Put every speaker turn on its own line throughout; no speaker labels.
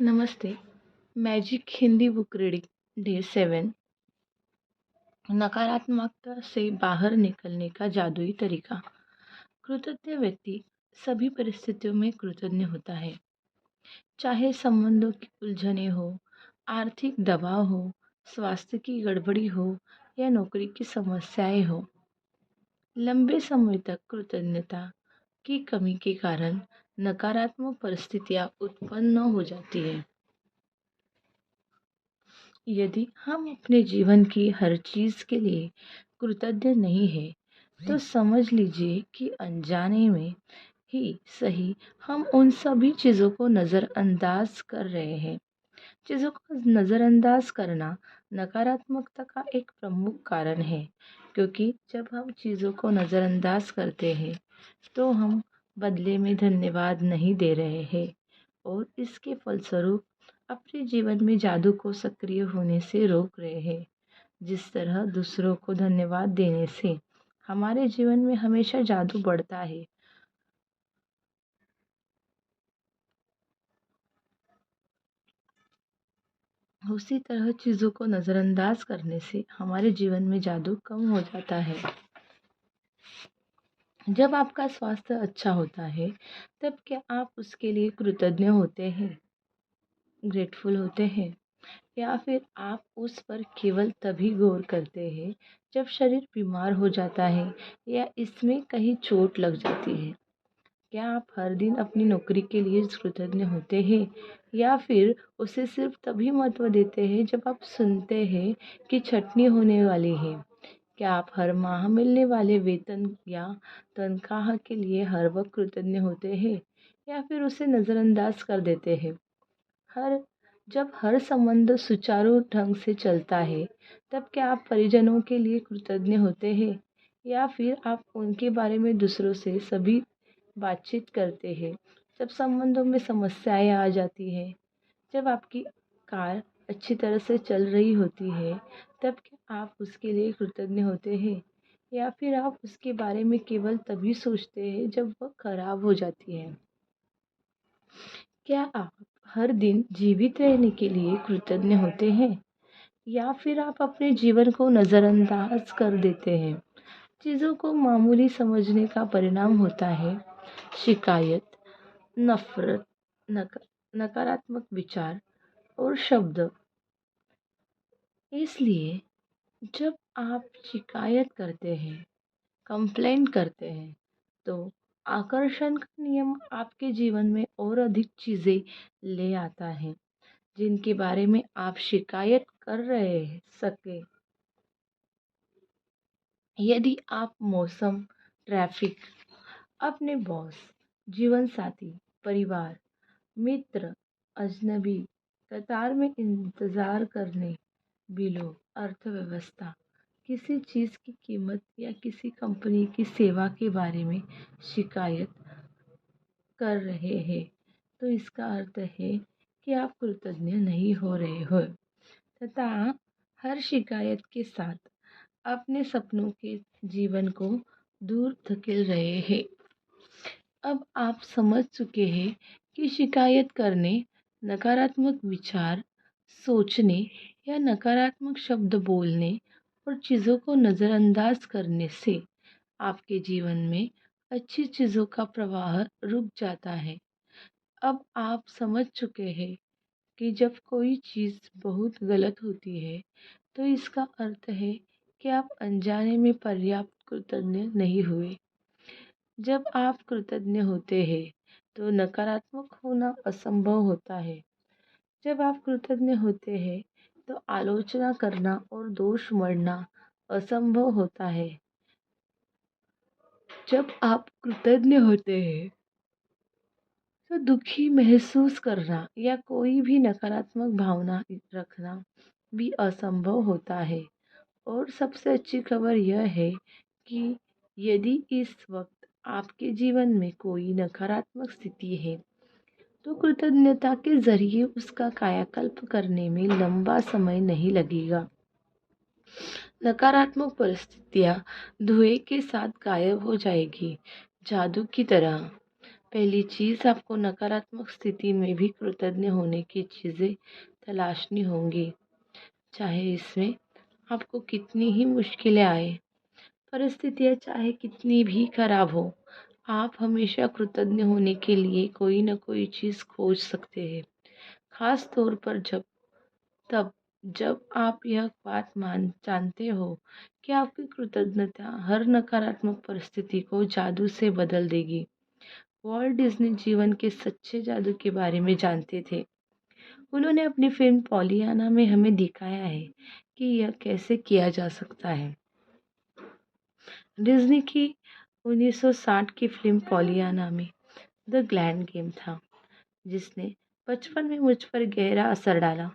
नमस्ते। Magic Hindi book reading day 7। नकारात्मकता से बाहर निकलने का जादुई तरीका। कृतज्ञ व्यक्ति सभी परिस्थितियों में कृतज्ञ होता है, चाहे संबंधों की उलझने हो, आर्थिक दबाव हो, स्वास्थ्य की गड़बड़ी हो या नौकरी की समस्याएं हो। लंबे समय तक कृतज्ञता की कमी के कारण नकारात्मक परिस्थितियां उत्पन्न हो जाती है। यदि हम अपने जीवन की हर चीज़ के लिए कृतज्ञ नहीं हैं, तो समझ लीजिए कि अनजाने में ही सही हम उन सभी चीज़ों को नज़रअंदाज कर रहे हैं। चीज़ों को नज़रअंदाज करना नकारात्मकता का एक प्रमुख कारण है, क्योंकि जब हम चीज़ों को नज़रअंदाज करते हैं, तो हम बदले में धन्यवाद नहीं दे रहे हैं और इसके फलस्वरूप अपने जीवन में जादू को सक्रिय होने से रोक रहे हैं। जिस तरह दूसरों को धन्यवाद देने से हमारे जीवन में हमेशा जादू बढ़ता है, उसी तरह चीज़ों को नज़रअंदाज करने से हमारे जीवन में जादू कम हो जाता है। जब आपका स्वास्थ्य अच्छा होता है, तब क्या आप उसके लिए कृतज्ञ होते हैं, ग्रेटफुल होते हैं, या फिर आप उस पर केवल तभी गौर करते हैं जब शरीर बीमार हो जाता है या इसमें कहीं चोट लग जाती है? क्या आप हर दिन अपनी नौकरी के लिए कृतज्ञ होते हैं, या फिर उसे सिर्फ तभी महत्व देते हैं जब आप सुनते हैं कि छंटनी होने वाली है? क्या आप हर माह मिलने वाले वेतन या तनख्वाह के लिए हर वक्त कृतज्ञ होते हैं, या फिर उसे नज़रअंदाज कर देते हैं? हर जब हर संबंध सुचारू ढंग से चलता है, तब क्या आप परिजनों के लिए कृतज्ञ होते हैं, या फिर आप उनके बारे में दूसरों से सभी बातचीत करते हैं? जब संबंधों में समस्याएं आ जाती हैं, जब आपकी कार अच्छी तरह से चल रही होती है, तब क्या आप उसके लिए कृतज्ञ होते हैं, या फिर आप उसके बारे में केवल तभी सोचते हैं जब वह खराब हो जाती है? क्या आप हर दिन जीवित रहने के लिए कृतज्ञ होते हैं, या फिर आप अपने जीवन को नज़रअंदाज कर देते हैं? चीज़ों को मामूली समझने का परिणाम होता है शिकायत, नफरत, नक, नकारात्मक विचार और शब्द। इसलिए जब आप शिकायत करते हैं, कंप्लेंट करते हैं, तो आकर्षण का नियम आपके जीवन में और अधिक चीज़ें ले आता है जिनके बारे में आप शिकायत कर रहे सके। यदि आप मौसम, ट्रैफिक, अपने बॉस, जीवन साथी, परिवार, मित्र, अजनबी, कतार में इंतज़ार करने, बिलों, अर्थव्यवस्था, किसी चीज़ की कीमत या किसी कंपनी की सेवा के बारे में शिकायत कर रहे हैं, तो इसका अर्थ है कि आप कृतज्ञ नहीं हो रहे हो, तथा हर शिकायत के साथ अपने सपनों के जीवन को दूर धकेल रहे हैं। अब आप समझ चुके हैं कि शिकायत करने, नकारात्मक विचार सोचने या नकारात्मक शब्द बोलने और चीज़ों को नज़रअंदाज करने से आपके जीवन में अच्छी चीज़ों का प्रवाह रुक जाता है। अब आप समझ चुके हैं कि जब कोई चीज़ बहुत गलत होती है, तो इसका अर्थ है कि आप अनजाने में पर्याप्त कृतज्ञ नहीं हुए। जब आप कृतज्ञ होते हैं, तो नकारात्मक होना असंभव होता है। जब आप कृतज्ञ होते हैं, तो आलोचना करना और दोष मढ़ना असंभव होता है। जब आप कृतज्ञ होते हैं, तो दुखी महसूस करना या कोई भी नकारात्मक भावना रखना भी असंभव होता है। और सबसे अच्छी खबर यह है कि यदि इस वक्त आपके जीवन में कोई नकारात्मक स्थिति है, तो कृतज्ञता के ज़रिए उसका कायाकल्प करने में लंबा समय नहीं लगेगा। नकारात्मक परिस्थितियाँ धुएं के साथ गायब हो जाएगी, जादू की तरह। पहली चीज़, आपको नकारात्मक स्थिति में भी कृतज्ञ होने की चीज़ें तलाशनी होंगी। चाहे इसमें आपको कितनी ही मुश्किलें आए, परिस्थितियाँ चाहे कितनी भी खराब हो, आप हमेशा कृतज्ञ होने के लिए कोई न कोई चीज़ खोज सकते हैं। ख़ास तौर पर तब जब आप यह बात मान जानते हो कि आपकी कृतज्ञता हर नकारात्मक परिस्थिति को जादू से बदल देगी। वॉल्ट डिज्नी जीवन के सच्चे जादू के बारे में जानते थे। उन्होंने अपनी फिल्म पॉलियाना में हमें दिखाया है कि यह कैसे किया जा सकता है। डिज्नी की 1960 की फिल्म पॉलियाना में द ग्लैड गेम था, जिसने बचपन में मुझ पर गहरा असर डाला।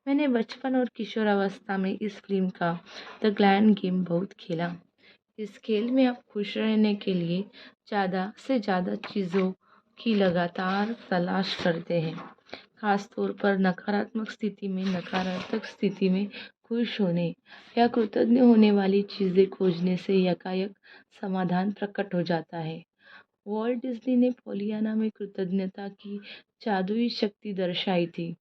मैंने बचपन और किशोरावस्था में इस फिल्म का द ग्लैड गेम बहुत खेला। इस खेल में आप खुश रहने के लिए ज़्यादा से ज़्यादा चीज़ों की लगातार तलाश करते हैं। खास तौर पर नकारात्मक स्थिति में खुश होने या कृतज्ञ होने वाली चीज़ें खोजने से यकायक समाधान प्रकट हो जाता है। वॉल्ट डिज्नी ने पोलियाना में कृतज्ञता की जादुई शक्ति दर्शाई थी,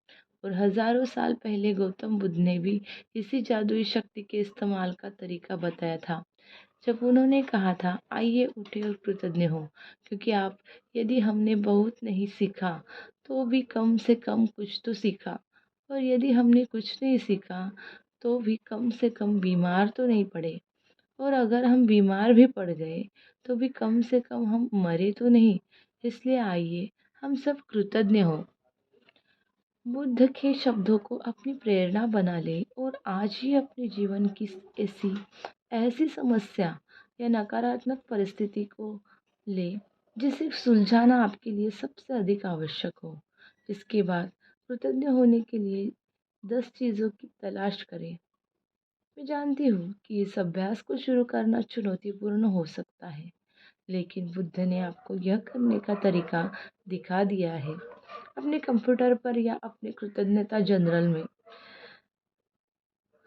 और हजारों साल पहले गौतम बुद्ध ने भी इसी जादुई शक्ति के इस्तेमाल का तरीका बताया था, जब उन्होंने कहा था, आइए उठे और कृतज्ञ हो, क्योंकि आप यदि हमने बहुत नहीं सीखा तो भी कम से कम कुछ तो सीखा, और यदि हमने कुछ नहीं सीखा तो भी कम से कम बीमार तो नहीं पड़े, और अगर हम बीमार भी पड़ गए तो भी कम से कम हम मरे तो नहीं। इसलिए आइए हम सब कृतज्ञ हों। बुद्ध के शब्दों को अपनी प्रेरणा बना ले और आज ही अपने जीवन की ऐसी ऐसी समस्या या नकारात्मक परिस्थिति को ले जिसे सुलझाना आपके लिए सबसे अधिक आवश्यक हो। इसके बाद कृतज्ञ होने के लिए 10 चीज़ों की तलाश करें। मैं जानती हूँ कि इस अभ्यास को शुरू करना चुनौतीपूर्ण हो सकता है, लेकिन बुद्ध ने आपको यह करने का तरीका दिखा दिया है। अपने कंप्यूटर पर या अपने कृतज्ञता जर्नल में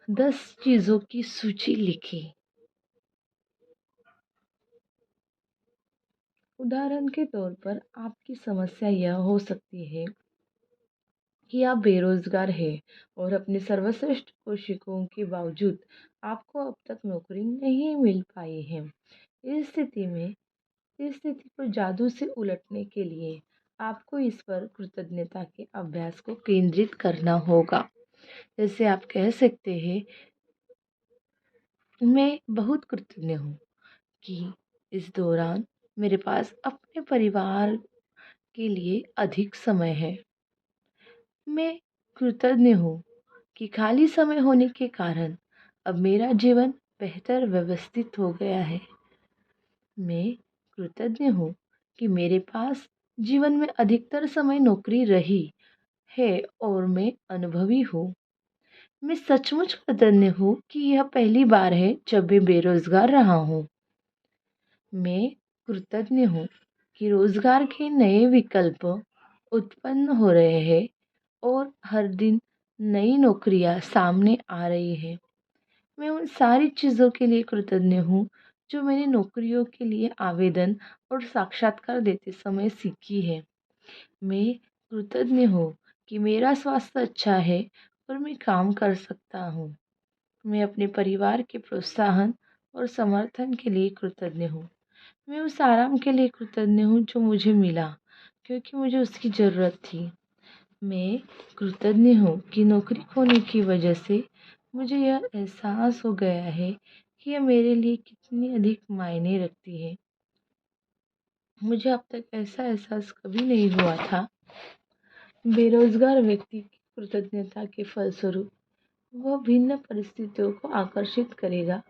10 चीज़ों की सूची लिखें। उदाहरण के तौर पर आपकी समस्या यह हो सकती है कि आप बेरोजगार हैं और अपनी सर्वश्रेष्ठ कोशिशों के बावजूद आपको अब तक नौकरी नहीं मिल पाई है। इस स्थिति में इस स्थिति को जादू से उलटने के लिए आपको इस पर कृतज्ञता के अभ्यास को केंद्रित करना होगा। जैसे आप कह सकते हैं, मैं बहुत कृतज्ञ हूँ कि इस दौरान मेरे पास अपने परिवार के लिए अधिक समय है। मैं कृतज्ञ हूँ कि खाली समय होने के कारण अब मेरा जीवन बेहतर व्यवस्थित हो गया है। मैं कृतज्ञ हूँ कि मेरे पास जीवन में अधिकतर समय नौकरी रही है और मैं अनुभवी हूँ। मैं सचमुच कृतज्ञ हूँ कि यह पहली बार है जब मैं बेरोजगार रहा हूँ। मैं कृतज्ञ हूँ कि रोजगार के नए विकल्प उत्पन्न हो रहे हैं और हर दिन नई नौकरियां सामने आ रही हैं। मैं उन सारी चीज़ों के लिए कृतज्ञ हूँ जो मैंने नौकरियों के लिए आवेदन और साक्षात्कार देते समय सीखी है। मैं कृतज्ञ हूँ कि मेरा स्वास्थ्य अच्छा है और मैं काम कर सकता हूँ। मैं अपने परिवार के प्रोत्साहन और समर्थन के लिए कृतज्ञ हूँ। मैं उस आराम के लिए कृतज्ञ हूँ जो मुझे मिला, क्योंकि मुझे उसकी ज़रूरत थी। मैं कृतज्ञ हूँ कि नौकरी खोने की वजह से मुझे यह एहसास हो गया है कि यह मेरे लिए कितनी अधिक मायने रखती है। मुझे अब तक ऐसा एहसास कभी नहीं हुआ था। बेरोजगार व्यक्ति की कृतज्ञता के फलस्वरूप वह भिन्न परिस्थितियों को आकर्षित करेगा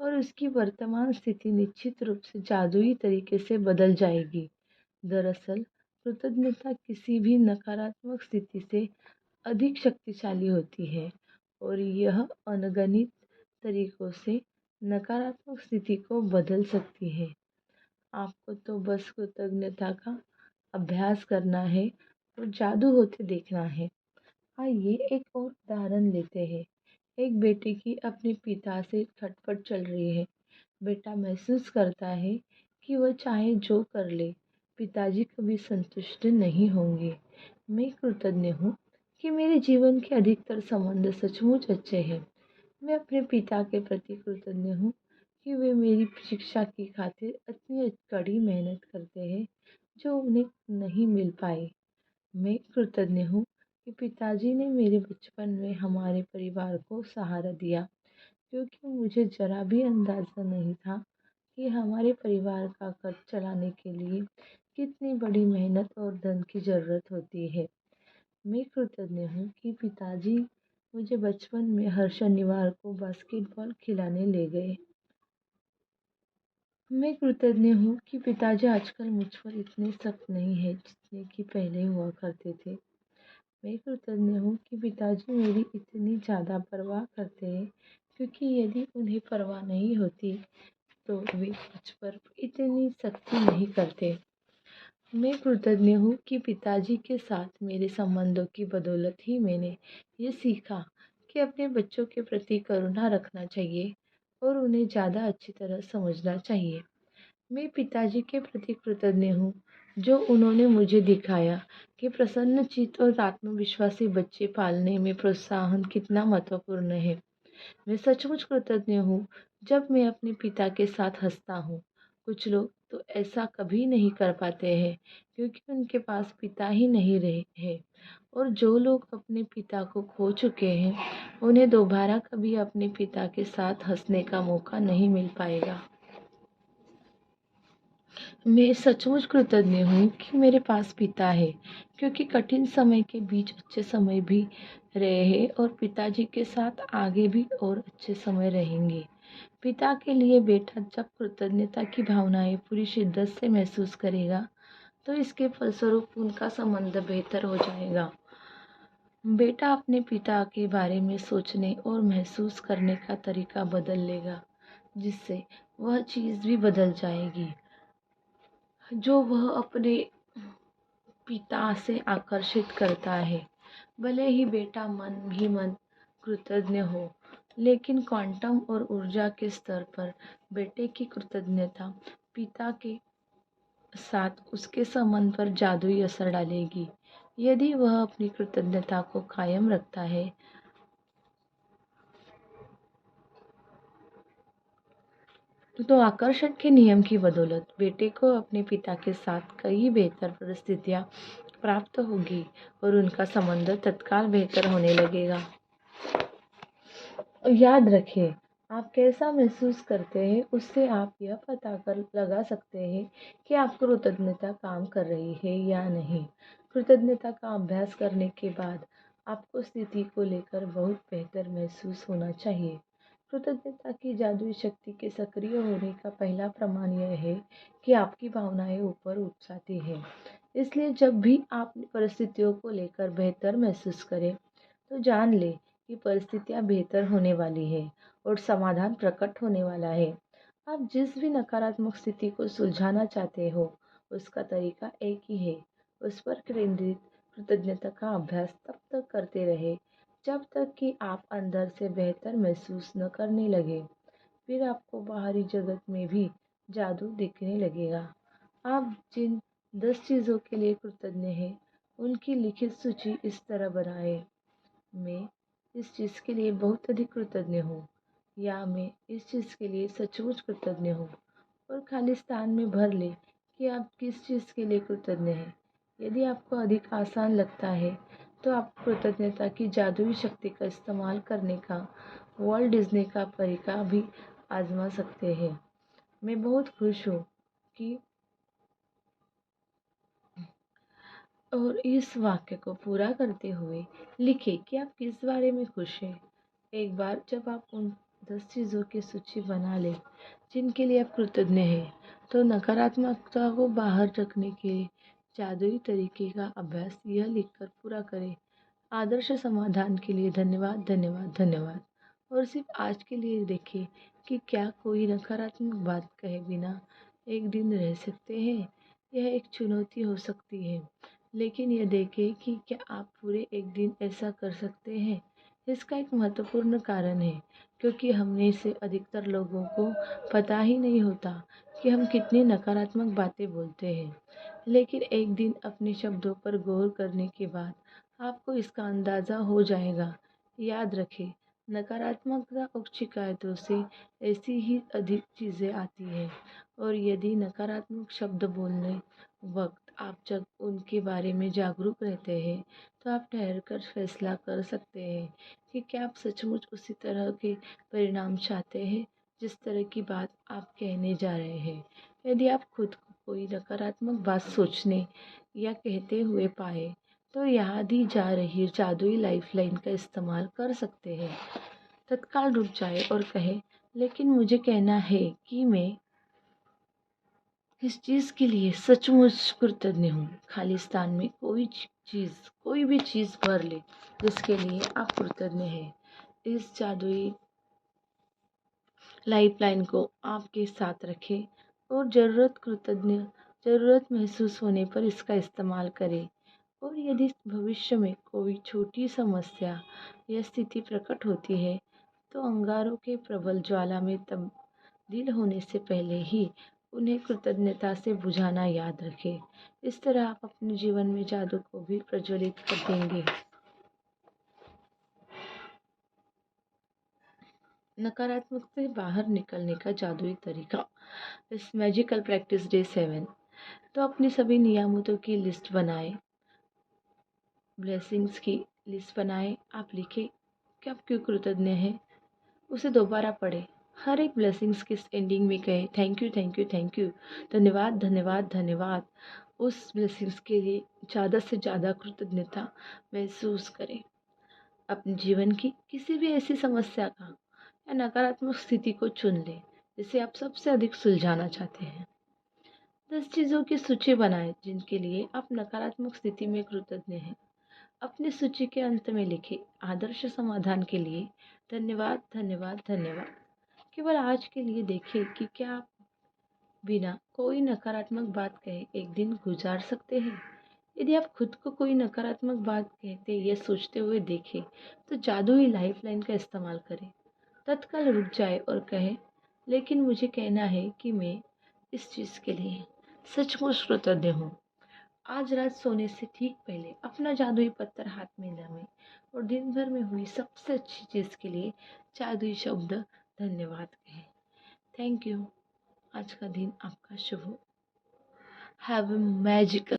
और उसकी वर्तमान स्थिति निश्चित रूप से जादुई तरीके से बदल जाएगी। दरअसल कृतज्ञता किसी भी नकारात्मक स्थिति से अधिक शक्तिशाली होती है, और यह अनगणित तरीकों से नकारात्मक स्थिति को बदल सकती है। आपको तो बस कृतज्ञता का अभ्यास करना है और जादू होते देखना है। आइए एक और उदाहरण लेते हैं। एक बेटे की अपने पिता से खटपट चल रही है। बेटा महसूस करता है कि वह चाहे जो कर ले, पिताजी कभी संतुष्ट नहीं होंगे। मैं कृतज्ञ हूँ कि मेरे जीवन के अधिकतर संबंध सचमुच अच्छे हैं। मैं अपने पिता के प्रति कृतज्ञ हूँ कि वे मेरी शिक्षा की खातिर इतनी कड़ी मेहनत करते हैं जो उन्हें नहीं मिल पाई। मैं कृतज्ञ हूँ कि पिताजी ने मेरे बचपन में हमारे परिवार को सहारा दिया, क्योंकि मुझे ज़रा भी अंदाज़ा नहीं था कि हमारे परिवार का खर्च चलाने के लिए कितनी बड़ी मेहनत और धन की ज़रूरत होती है। मैं कृतज्ञ हूँ कि पिताजी मुझे बचपन में हर शनिवार को बास्केटबॉल खिलाने ले गए। मैं कृतज्ञ हूँ कि पिताजी आजकल मुझ पर इतने सख्त नहीं है जितने कि पहले हुआ करते थे। मैं कृतज्ञ हूँ कि पिताजी मेरी इतनी ज़्यादा परवाह करते हैं, क्योंकि यदि उन्हें परवाह नहीं होती तो वे मुझ पर इतनी सख्ती नहीं करते। मैं कृतज्ञ हूँ कि पिताजी के साथ मेरे संबंधों की बदौलत ही मैंने ये सीखा कि अपने बच्चों के प्रति करुणा रखना चाहिए और उन्हें ज़्यादा अच्छी तरह समझना चाहिए। मैं पिताजी के प्रति कृतज्ञ हूँ जो उन्होंने मुझे दिखाया कि प्रसन्नचित्त और आत्मविश्वासी बच्चे पालने में प्रोत्साहन कितना महत्वपूर्ण है। मैं सचमुच कृतज्ञ हूँ जब मैं अपने पिता के साथ हंसता हूँ। कुछ लोग तो ऐसा कभी नहीं कर पाते हैं क्योंकि उनके पास पिता ही नहीं रहे हैं, और जो लोग अपने पिता को खो चुके हैं उन्हें दोबारा कभी अपने पिता के साथ हंसने का मौका नहीं मिल पाएगा। मैं सचमुच कृतज्ञ हूँ कि मेरे पास पिता है, क्योंकि कठिन समय के बीच अच्छे समय भी रहे हैं और पिताजी के साथ आगे भी और अच्छे समय रहेंगे। पिता के लिए बेटा जब कृतज्ञता की भावनाएं पूरी शिद्दत से महसूस करेगा तो इसके फलस्वरूप उनका संबंध बेहतर हो जाएगा। बेटा अपने पिता के बारे में सोचने और महसूस करने का तरीका बदल लेगा, जिससे वह चीज़ भी बदल जाएगी जो वह अपने पिता से आकर्षित करता है। भले ही बेटा मन ही मन कृतज्ञ हो, लेकिन क्वांटम और ऊर्जा के स्तर पर बेटे की कृतज्ञता पिता के साथ उसके संबंध पर जादुई असर डालेगी। यदि वह अपनी कृतज्ञता को कायम रखता है तो आकर्षण के नियम की बदौलत बेटे को अपने पिता के साथ कई बेहतर परिस्थितियां प्राप्त होगी और उनका संबंध तत्काल बेहतर होने लगेगा। याद रखें, आप कैसा महसूस करते हैं उससे आप यह पता कर लगा सकते हैं कि आपको कृतज्ञता काम कर रही है या नहीं। कृतज्ञता का अभ्यास करने के बाद आपको स्थिति को लेकर बहुत बेहतर महसूस होना चाहिए। कृतज्ञता की जादुई शक्ति के सक्रिय होने का पहला प्रमाण यह है कि आपकी भावनाएं ऊपर उठ जाती हैं। इसलिए जब भी आप परिस्थितियों को लेकर बेहतर महसूस करें तो जान ले कि परिस्थितियां बेहतर होने वाली है और समाधान प्रकट होने वाला है। आप जिस भी नकारात्मक स्थिति को सुलझाना चाहते हो उसका तरीका एक ही है। उस पर केंद्रित कृतज्ञता का अभ्यास तब तक करते रहे जब तक कि आप अंदर से बेहतर महसूस न करने लगे। फिर आपको बाहरी जगत में भी जादू दिखने लगेगा। आप जिन 10 चीज़ों के लिए कृतज्ञ हैं उनकी लिखित सूची इस तरह बनाएं। मैं इस चीज़ के लिए बहुत अधिक कृतज्ञ हूँ, या मैं इस चीज़ के लिए सचमुच कृतज्ञ हूँ, और खाली स्थान में भर ले कि आप किस चीज़ के लिए कृतज्ञ हैं। यदि आपको अधिक आसान लगता है तो आप कृतज्ञता की जादुई शक्ति का इस्तेमाल करने का वॉल्ट डिज्नी का तरीका भी आजमा सकते हैं। मैं बहुत खुश हूँ कि और इस वाक्य को पूरा करते हुए लिखें कि आप किस बारे में खुश हैं। एक बार जब आप उन 10 चीज़ों की सूची बना लें जिनके लिए आप कृतज्ञ हैं, तो नकारात्मकता को बाहर रखने के जादुई तरीके का अभ्यास यह लिखकर पूरा करें। आदर्श समाधान के लिए धन्यवाद, धन्यवाद, धन्यवाद। और सिर्फ आज के लिए देखें कि क्या कोई नकारात्मक बात कहे बिना एक दिन रह सकते हैं। यह एक चुनौती हो सकती है, लेकिन यह देखें कि क्या आप पूरे एक दिन ऐसा कर सकते हैं। इसका एक महत्वपूर्ण कारण है क्योंकि हम में से अधिकतर लोगों को पता ही नहीं होता कि हम कितनी नकारात्मक बातें बोलते हैं। लेकिन एक दिन अपने शब्दों पर गौर करने के बाद आपको इसका अंदाज़ा हो जाएगा। याद रखें, नकारात्मकता और शिकायतों से ऐसी ही अधिक चीज़ें आती हैं, और यदि नकारात्मक शब्द बोलने वक्त आप जब उनके बारे में जागरूक रहते हैं, तो आप ठहर कर फैसला कर सकते हैं कि क्या आप सचमुच उसी तरह के परिणाम चाहते हैं जिस तरह की बात आप कहने जा रहे हैं। यदि आप खुद को कोई नकारात्मक बात सोचने या कहते हुए पाए, तो यहाँ दी जा रही जादुई लाइफलाइन का इस्तेमाल कर सकते हैं। तत्काल रुक जाए और कहे, लेकिन मुझे कहना है कि मैं इस चीज़ के लिए सचमुच कृतज्ञ हूँ। खालिस्तान में कोई भी चीज़ भर ले जिसके लिए आप कृतज्ञ हैं। इस जादुई लाइफलाइन को आपके साथ रखें और ज़रूरत महसूस होने पर इसका इस्तेमाल करें। और यदि भविष्य में कोई छोटी समस्या या स्थिति प्रकट होती है, तो अंगारों के प्रबल ज्वाला में तब्दील होने से पहले ही उन्हें कृतज्ञता से बुझाना याद रखें। इस तरह आप अपने जीवन में जादू को भी प्रज्वलित कर देंगे। नकारात्मक से बाहर निकलने का जादुई तरीका। इस मैजिकल प्रैक्टिस डे 7, तो अपनी सभी नियामतों की लिस्ट बनाएं, ब्लेसिंग्स की लिस्ट बनाएं। आप लिखें कि आप क्यों कृतज्ञ हैं, उसे दोबारा पढ़ें। हर एक ब्लेसिंग्स के एंडिंग में कहें, thank you, thank you, thank you, धन्यवाद, धन्यवाद, धन्यवाद। उस ब्लेसिंग्स के लिए ज़्यादा से ज़्यादा कृतज्ञता महसूस करें। अपने जीवन की किसी भी ऐसी समस्या का या नकारात्मक स्थिति को चुन लें जिसे आप सबसे अधिक सुलझाना चाहते हैं। 10 चीज़ों की सूची बनाएं जिनके लिए आप नकारात्मक स्थिति में कृतज्ञ हैं। अपनी सूची के अंत में लिखें, आदर्श समाधान के लिए धन्यवाद, धन्यवाद, धन्यवाद। केवल आज के लिए देखें कि क्या आप बिना कोई नकारात्मक बात कहे एक दिन गुजार सकते हैं। यदि आप खुद को कोई नकारात्मक बात कहते या सोचते हुए देखें, तो जादुई लाइफलाइन का इस्तेमाल करें। तत्काल रुक जाए और कहें, लेकिन मुझे कहना है कि मैं इस चीज़ के लिए सचमुच कृतज्ञ हूँ। आज रात सोने से ठीक पहले अपना जादुई पत्थर हाथ में लें और दिन भर में हुई सबसे अच्छी चीज़ के लिए जादुई शब्द धन्यवाद कहें। Thank you. आज का दिन आपका शुभ हो। Have a magical